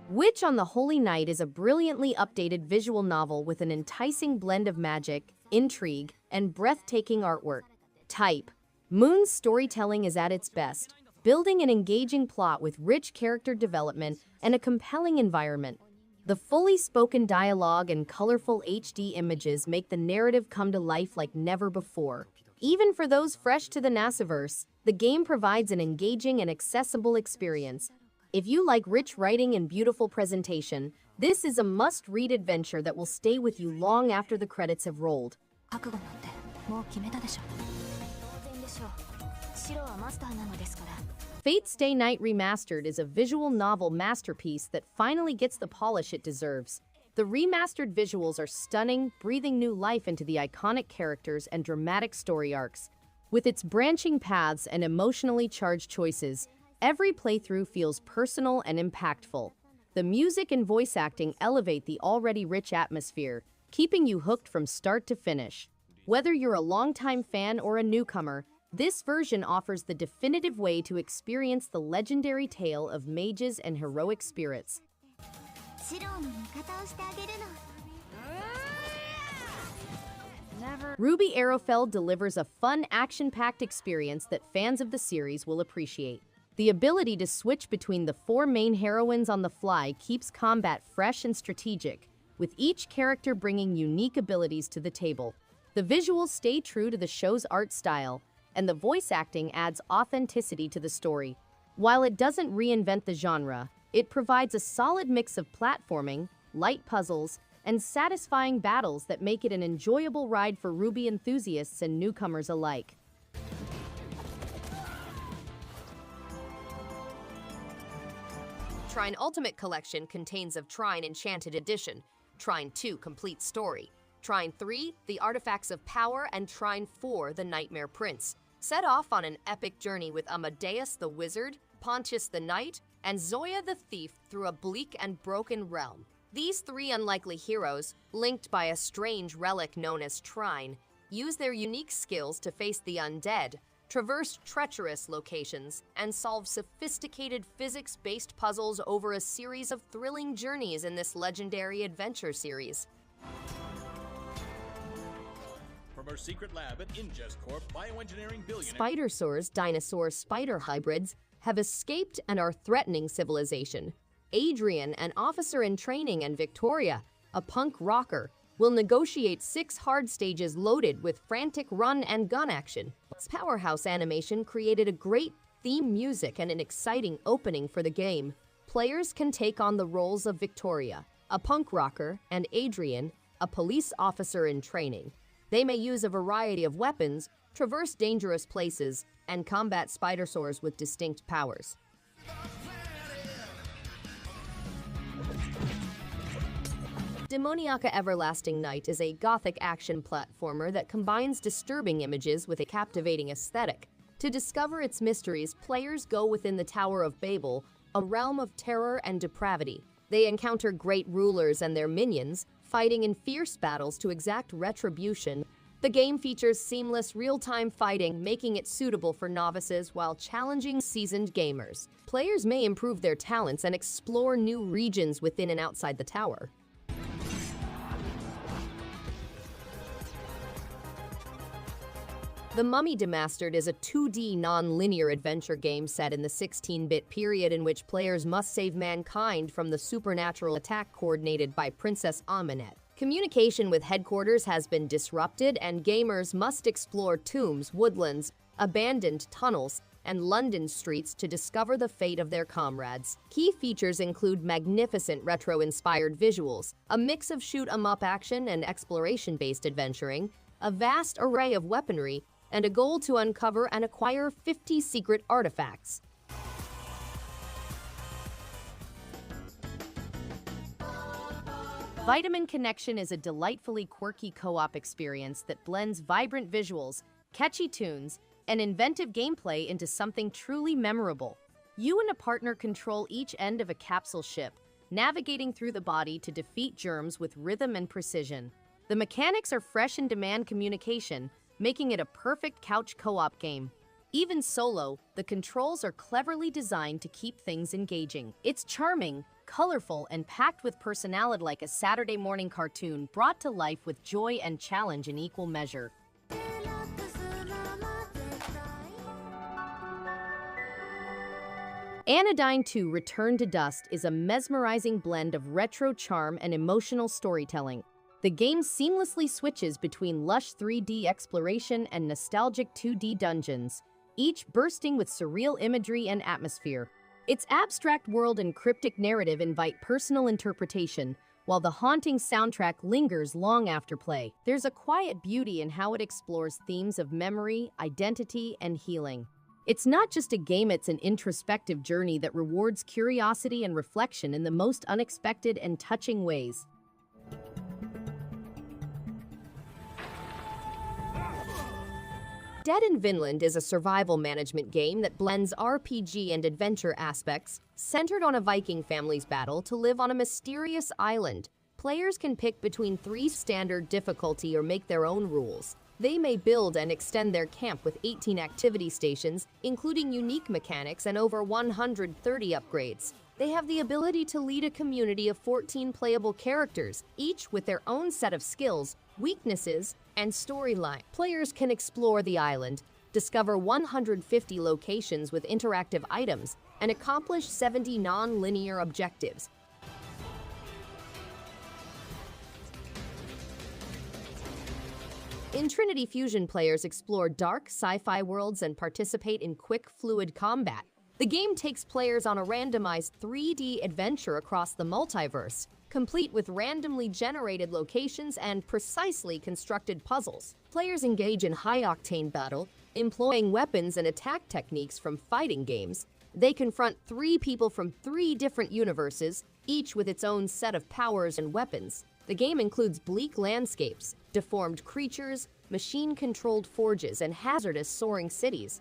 Witch on the Holy Night is a brilliantly updated visual novel with an enticing blend of magic, intrigue, and breathtaking artwork. Type: Moon's storytelling is at its best, building an engaging plot with rich character development and a compelling environment. The fully spoken dialogue and colorful HD images make the narrative come to life like never before. Even for those fresh to the Nasiverse, the game provides an engaging and accessible experience. If you like rich writing and beautiful presentation, this is a must-read adventure that will stay with you long after the credits have rolled. Fate's Stay Night Remastered is a visual novel masterpiece that finally gets the polish it deserves. The remastered visuals are stunning, breathing new life into the iconic characters and dramatic story arcs. With its branching paths and emotionally charged choices, every playthrough feels personal and impactful. The music and voice acting elevate the already rich atmosphere, keeping you hooked from start to finish. Whether you're a longtime fan or a newcomer, this version offers the definitive way to experience the legendary tale of mages and heroic spirits. RWBY Arrowfell delivers a fun, action-packed experience that fans of the series will appreciate. The ability to switch between the four main heroines on the fly keeps combat fresh and strategic, with each character bringing unique abilities to the table. The visuals stay true to the show's art style, and the voice acting adds authenticity to the story. While it doesn't reinvent the genre, it provides a solid mix of platforming, light puzzles, and satisfying battles that make it an enjoyable ride for RWBY enthusiasts and newcomers alike. Trine Ultimate Collection contains of Trine Enchanted Edition, Trine 2 Complete Story, Trine 3 The Artifacts of Power, and Trine 4 The Nightmare Prince. Set off on an epic journey with Amadeus the Wizard, Pontius the Knight, and Zoya the Thief through a bleak and broken realm. These three unlikely heroes, linked by a strange relic known as Trine, use their unique skills to face the undead, traverse treacherous locations, and solve sophisticated physics-based puzzles over a series of thrilling journeys in this legendary adventure series. From our secret lab at Ingest Corp, bioengineering billionaire Spidersaurs, dinosaur spider hybrids, have escaped and are threatening civilization. Adrian, an officer in training, and Victoria, a punk rocker, will negotiate 6 hard stages loaded with frantic run and gun action. Powerhouse Animation created a great theme music and an exciting opening for the game. Players can take on the roles of Victoria, a punk rocker, and Adrian, a police officer in training. They may use a variety of weapons, traverse dangerous places, and combat Spidersaurs with distinct powers. Demoniaca Everlasting Night is a gothic action platformer that combines disturbing images with a captivating aesthetic. To discover its mysteries, players go within the Tower of Babel, a realm of terror and depravity. They encounter great rulers and their minions, fighting in fierce battles to exact retribution. The game features seamless real-time fighting, making it suitable for novices while challenging seasoned gamers. Players may improve their talents and explore new regions within and outside the tower. The Mummy Demastered is a 2D non-linear adventure game set in the 16-bit period in which players must save mankind from the supernatural attack coordinated by Princess Amenet. Communication with headquarters has been disrupted, and gamers must explore tombs, woodlands, abandoned tunnels, and London streets to discover the fate of their comrades. Key features include magnificent retro-inspired visuals, a mix of shoot-'em-up action and exploration-based adventuring, a vast array of weaponry, and a goal to uncover and acquire 50 secret artifacts. Vitamin Connection is a delightfully quirky co-op experience that blends vibrant visuals, catchy tunes, and inventive gameplay into something truly memorable. You and a partner control each end of a capsule ship, navigating through the body to defeat germs with rhythm and precision. The mechanics are fresh and demand communication, making it a perfect couch co-op game. Even solo, the controls are cleverly designed to keep things engaging. It's charming, colorful, and packed with personality like a Saturday morning cartoon brought to life with joy and challenge in equal measure. Anodyne 2: Return to Dust is a mesmerizing blend of retro charm and emotional storytelling. The game seamlessly switches between lush 3D exploration and nostalgic 2D dungeons, each bursting with surreal imagery and atmosphere. Its abstract world and cryptic narrative invite personal interpretation, while the haunting soundtrack lingers long after play. There's a quiet beauty in how it explores themes of memory, identity, and healing. It's not just a game, it's an introspective journey that rewards curiosity and reflection in the most unexpected and touching ways. Dead in Vinland is a survival management game that blends RPG and adventure aspects, centered on a Viking family's battle to live on a mysterious island. Players can pick between 3 standard difficulty or make their own rules. They may build and extend their camp with 18 activity stations, including unique mechanics and over 130 upgrades. They have the ability to lead a community of 14 playable characters, each with their own set of skills, weaknesses, and storyline. Players can explore the island, discover 150 locations with interactive items, and accomplish 70 non-linear objectives. In Trinity Fusion, players explore dark sci-fi worlds and participate in quick, fluid combat. The game takes players on a randomized 3D adventure across the multiverse, complete with randomly generated locations and precisely constructed puzzles. Players engage in high-octane battle, employing weapons and attack techniques from fighting games. They confront 3 people from 3 different universes, each with its own set of powers and weapons. The game includes bleak landscapes, deformed creatures, machine-controlled forges, and hazardous soaring cities.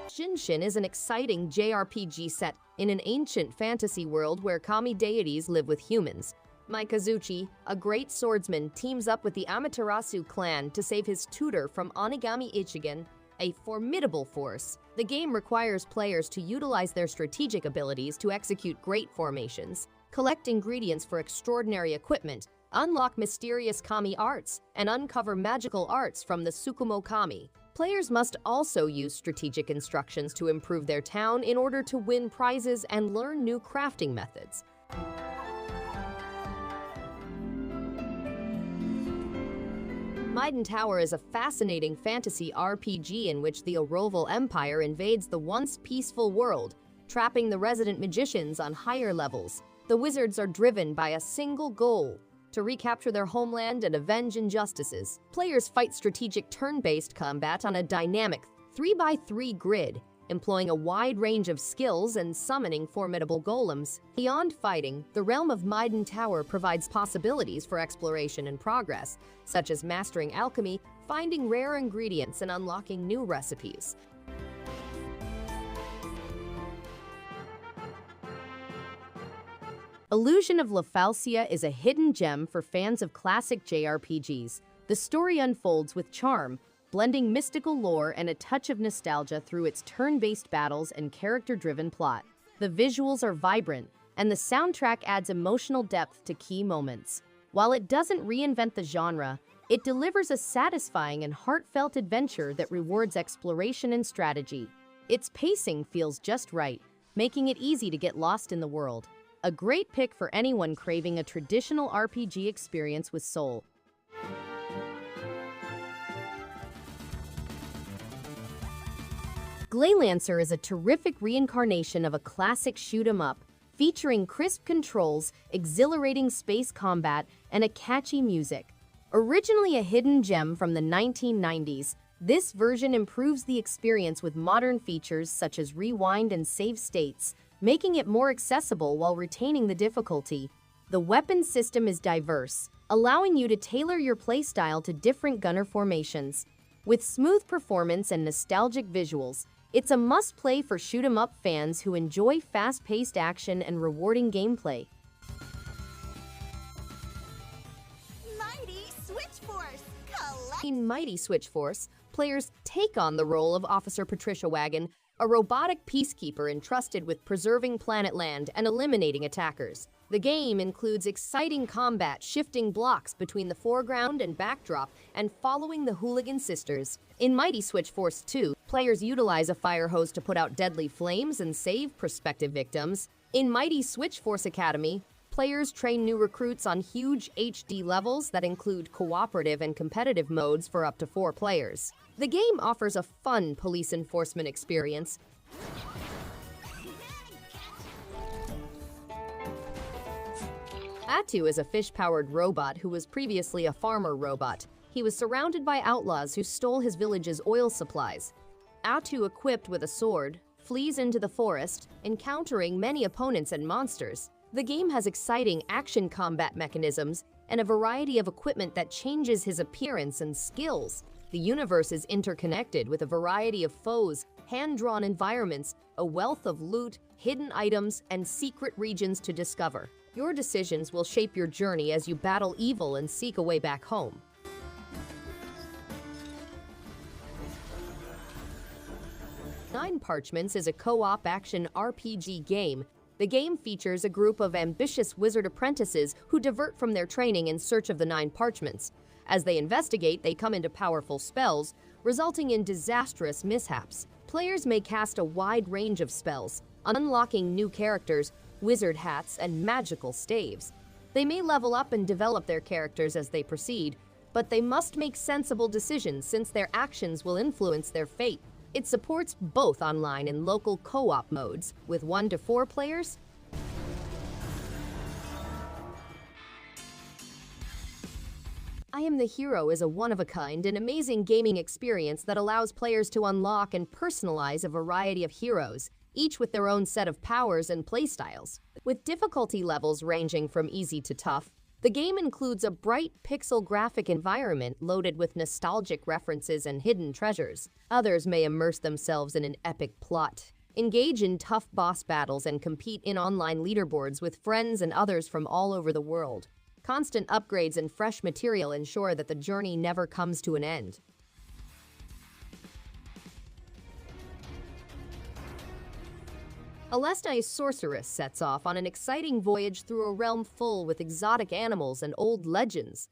Jinshin is an exciting JRPG set in an ancient fantasy world where kami deities live with humans. Mikazuchi, a great swordsman, teams up with the Amaterasu clan to save his tutor from Onigami Ichigan, a formidable force. The game requires players to utilize their strategic abilities to execute great formations, collect ingredients for extraordinary equipment, unlock mysterious kami arts, and uncover magical arts from the Tsukumo kami. Players must also use strategic instructions to improve their town in order to win prizes and learn new crafting methods. Miden Tower is a fascinating fantasy RPG in which the Arrowfell Empire invades the once peaceful world, trapping the resident magicians on higher levels. The wizards are driven by a single goal: to recapture their homeland and avenge injustices. Players fight strategic turn-based combat on a dynamic 3x3 grid, employing a wide range of skills and summoning formidable golems. Beyond fighting, the realm of Miden Tower provides possibilities for exploration and progress, such as mastering alchemy, finding rare ingredients, and unlocking new recipes. Illusion of Lefalcia is a hidden gem for fans of classic JRPGs. The story unfolds with charm, blending mystical lore and a touch of nostalgia through its turn-based battles and character-driven plot. The visuals are vibrant, and the soundtrack adds emotional depth to key moments. While it doesn't reinvent the genre, it delivers a satisfying and heartfelt adventure that rewards exploration and strategy. Its pacing feels just right, making it easy to get lost in the world. A great pick for anyone craving a traditional RPG experience with soul. Gleylancer is a terrific reincarnation of a classic shoot-'em-up, featuring crisp controls, exhilarating space combat, and a catchy music. Originally a hidden gem from the 1990s, this version improves the experience with modern features such as rewind and save states, making it more accessible while retaining the difficulty. The weapon system is diverse, allowing you to tailor your playstyle to different gunner formations. With smooth performance and nostalgic visuals, it's a must-play for shoot-'em-up fans who enjoy fast-paced action and rewarding gameplay. Mighty Switch In Mighty Switch Force, players take on the role of Officer Patricia Wagon, a robotic peacekeeper entrusted with preserving planet land and eliminating attackers. The game includes exciting combat, shifting blocks between the foreground and backdrop, and following the Hooligan Sisters. In Mighty Switch Force 2, players utilize a fire hose to put out deadly flames and save prospective victims. In Mighty Switch Force Academy, players train new recruits on huge HD levels that include cooperative and competitive modes for up to 4 players. The game offers a fun police enforcement experience. Atu is a fish-powered robot who was previously a farmer robot. He was surrounded by outlaws who stole his village's oil supplies. Atu, equipped with a sword, flees into the forest, encountering many opponents and monsters. The game has exciting action combat mechanisms and a variety of equipment that changes his appearance and skills. The universe is interconnected with a variety of foes, hand-drawn environments, a wealth of loot, hidden items, and secret regions to discover. Your decisions will shape your journey as you battle evil and seek a way back home. Parchments is a co-op action RPG game. The game features a group of ambitious wizard apprentices who divert from their training in search of the 9 parchments. As they investigate, they come into powerful spells, resulting in disastrous mishaps. Players may cast a wide range of spells, unlocking new characters, wizard hats, and magical staves. They may level up and develop their characters as they proceed, but they must make sensible decisions since their actions will influence their fate. It supports both online and local co-op modes, with 1 to 4 players. I Am the Hero is a one-of-a-kind and amazing gaming experience that allows players to unlock and personalize a variety of heroes, each with their own set of powers and playstyles. With difficulty levels ranging from easy to tough, the game includes a bright pixel graphic environment loaded with nostalgic references and hidden treasures. Others may immerse themselves in an epic plot, engage in tough boss battles, and compete in online leaderboards with friends and others from all over the world. Constant upgrades and fresh material ensure that the journey never comes to an end. Alesna's sorceress sets off on an exciting voyage through a realm full with exotic animals and old legends.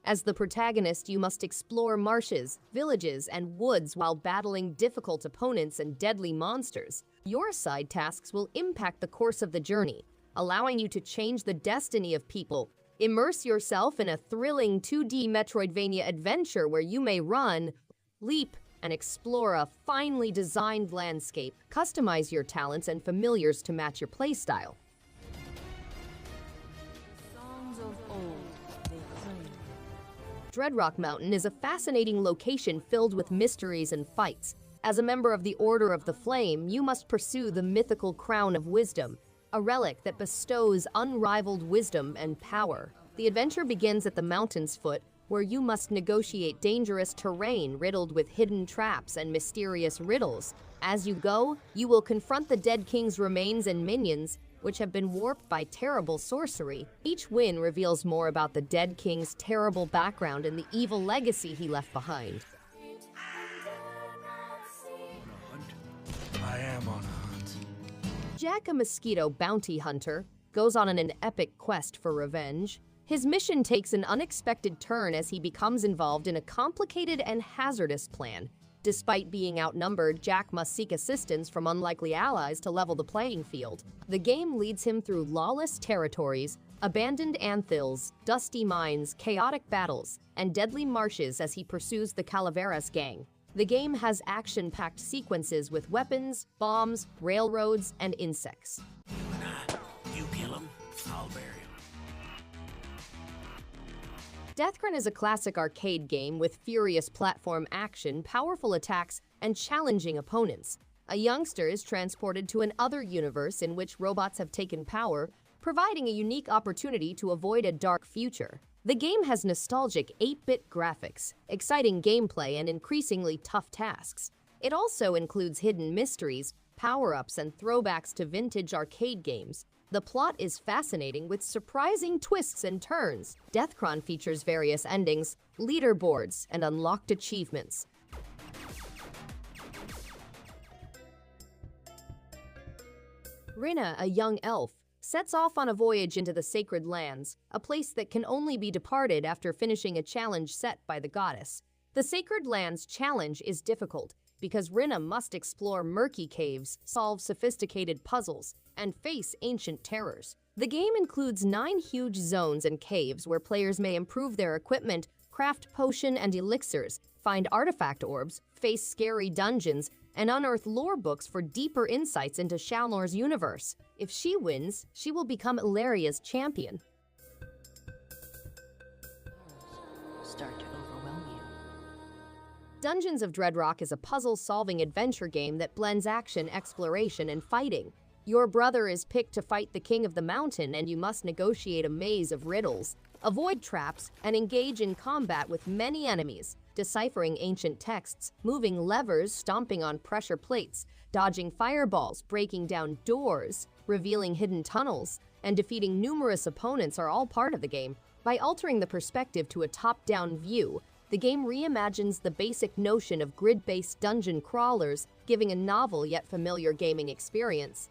As the protagonist, you must explore marshes, villages, and woods while battling difficult opponents and deadly monsters. Your side tasks will impact the course of the journey, allowing you to change the destiny of people. Immerse yourself in a thrilling 2D Metroidvania adventure where you may run, leap, and explore a finely designed landscape. Customize your talents and familiars to match your playstyle. Songs of old, they claim. Dreadrock Mountain is a fascinating location filled with mysteries and fights. As a member of the Order of the Flame, you must pursue the mythical Crown of Wisdom, a relic that bestows unrivaled wisdom and power. The adventure begins at the mountain's foot, where you must negotiate dangerous terrain riddled with hidden traps and mysterious riddles. As you go, you will confront the dead king's remains and minions, which have been warped by terrible sorcery. Each win reveals more about the dead king's terrible background and the evil legacy he left behind. I am on a hunt. Jack, a mosquito bounty hunter, goes on an epic quest for revenge. His mission takes an unexpected turn as he becomes involved in a complicated and hazardous plan. Despite being outnumbered, Jack must seek assistance from unlikely allies to level the playing field. The game leads him through lawless territories, abandoned anthills, dusty mines, chaotic battles, and deadly marshes as he pursues the Calaveras gang. The game has action-packed sequences with weapons, bombs, railroads, and insects. You kill him, I'll bury him. Deathchron is a classic arcade game with furious platform action, powerful attacks, and challenging opponents. A youngster is transported to another universe in which robots have taken power, providing a unique opportunity to avoid a dark future. The game has nostalgic 8-bit graphics, exciting gameplay, and increasingly tough tasks. It also includes hidden mysteries, power-ups, and throwbacks to vintage arcade games. The plot is fascinating with surprising twists and turns. Deathchron features various endings, leaderboards, and unlocked achievements. Rina, a young elf, sets off on a voyage into the Sacred Lands, a place that can only be departed after finishing a challenge set by the goddess. The Sacred Lands challenge is difficult because Rina must explore murky caves, solve sophisticated puzzles, and face ancient terrors. The game includes 9 huge zones and caves where players may improve their equipment, craft potion and elixirs, find artifact orbs, face scary dungeons, and unearth lore books for deeper insights into Shalnor's universe. If she wins, she will become Illyria's champion. Start to overwhelm you. Dungeons of Dreadrock is a puzzle-solving adventure game that blends action, exploration, and fighting. Your brother is picked to fight the king of the mountain, and you must negotiate a maze of riddles, avoid traps, and engage in combat with many enemies, deciphering ancient texts, moving levers, stomping on pressure plates, dodging fireballs, breaking down doors, revealing hidden tunnels, and defeating numerous opponents are all part of the game. By altering the perspective to a top-down view, the game reimagines the basic notion of grid-based dungeon crawlers, giving a novel yet familiar gaming experience.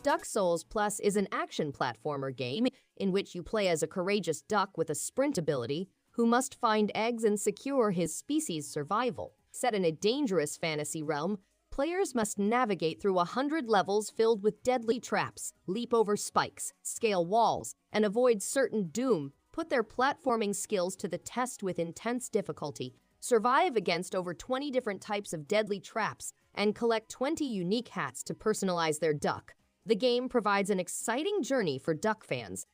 Duck Souls Plus is an action platformer game in which you play as a courageous duck with a sprint ability who must find eggs and secure his species' survival. Set in a dangerous fantasy realm, players must navigate through 100 levels filled with deadly traps, leap over spikes, scale walls, and avoid certain doom, put their platforming skills to the test with intense difficulty, survive against over 20 different types of deadly traps, and collect 20 unique hats to personalize their duck. The game provides an exciting journey for duck fans.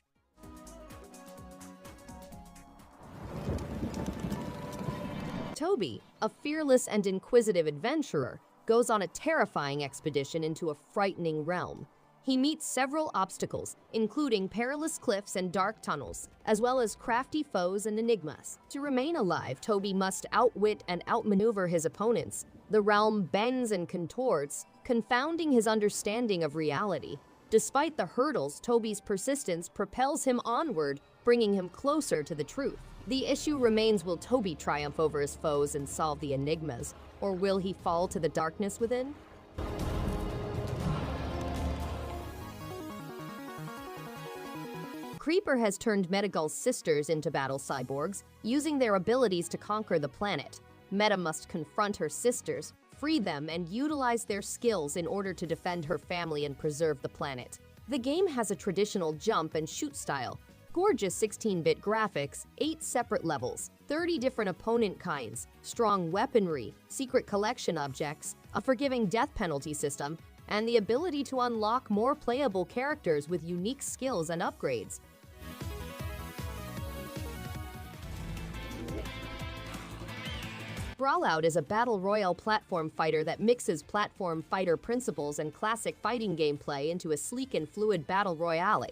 Toby, a fearless and inquisitive adventurer, goes on a terrifying expedition into a frightening realm. He meets several obstacles, including perilous cliffs and dark tunnels, as well as crafty foes and enigmas. To remain alive, Toby must outwit and outmaneuver his opponents. The realm bends and contorts, confounding his understanding of reality. Despite the hurdles, Toby's persistence propels him onward, bringing him closer to the truth. The issue remains, will Toby triumph over his foes and solve the enigmas, or will he fall to the darkness within? Creeper has turned METAGAL's sisters into battle cyborgs, using their abilities to conquer the planet. Meta must confront her sisters, free them, and utilize their skills in order to defend her family and preserve the planet. The game has a traditional jump and shoot style, gorgeous 16-bit graphics, 8 separate levels, 30 different opponent kinds, strong weaponry, secret collection objects, a forgiving death penalty system, and the ability to unlock more playable characters with unique skills and upgrades. Brawlout is a battle royale platform fighter that mixes platform fighter principles and classic fighting gameplay into a sleek and fluid battle royale.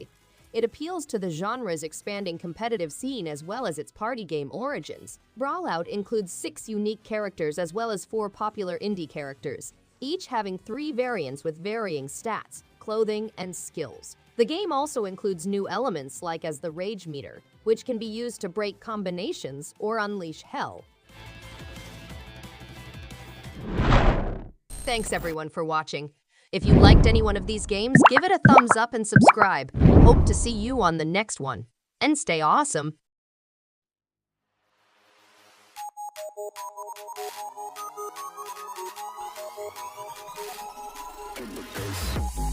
It appeals to the genre's expanding competitive scene as well as its party game origins. Brawlout includes 6 unique characters as well as 4 popular indie characters, each having 3 variants with varying stats, clothing, and skills. The game also includes new elements like as the Rage Meter, which can be used to break combinations or unleash hell. Thanks everyone for watching. If you liked any one of these games, give it a thumbs up and subscribe. Hope to see you on the next one. And stay awesome! In the face.